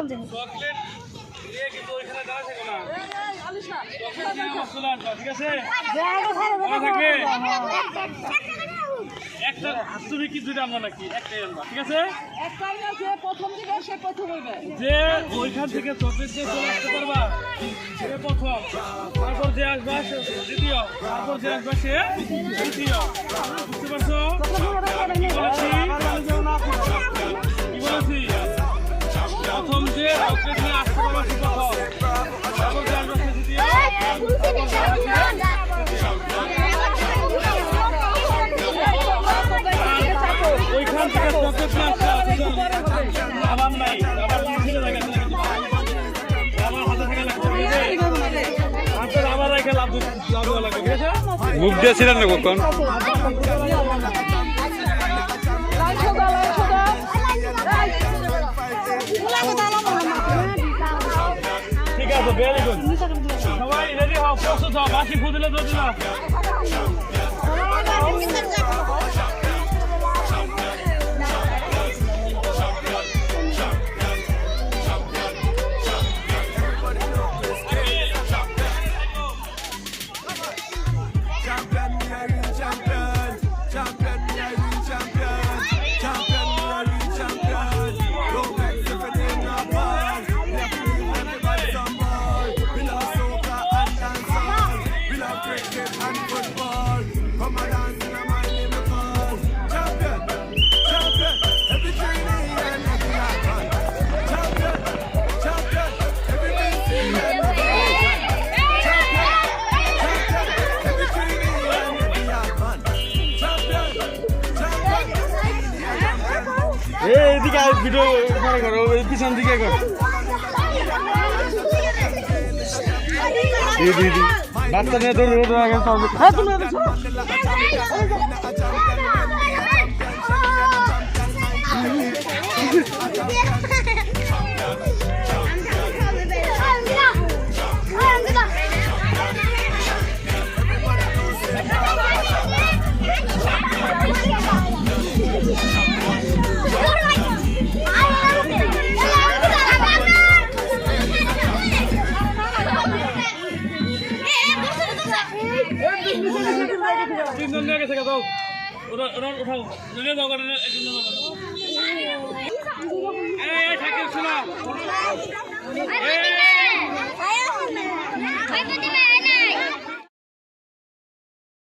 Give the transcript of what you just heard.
তখন জানি চকলেট দিয়ে কিন্তু ওইখানে দাঁড়া থাকে না চকলেট দিয়ে আমার চলে আসবা ঠিক আছে মনে থাকবে একটা তুমি কি দুইটা আনবা নাকি একটাই আনবা ঠিক আছে যে ওইখান থেকে চকলেট দিয়ে চলে আসতে পারবা সে প্রথম তারপর যে আসবা সে দ্বিতীয় তারপর যে আসবা সে তৃতীয় বুঝতে পারছো কি বলেছি প্রথম যে চকলেট নিয়ে আসতে পারবা সে প্রথম তারপর যে আসবা সে দ্বিতীয় ওইখান থেকে চকলেট নিয়ে আসতে আবার নাই আবার ছিল জায়গা আবার হাতে থেকে লাগবে হাতের আবার রেখে লাভ লাগবে ঠিক আছে মুখ দিয়েছিলেন না কখন ঠিক আছে ভেরি গুড সবাই রেডি হও প্রস্তুত হও বাকি ফুদিলে তো দিলা এইদিকে ভিডিও করো পিছন দিকে করো বাচ্চা নিয়ে দৌড় উঠাও নিয়ে যাও এই ঠাকুর শোনা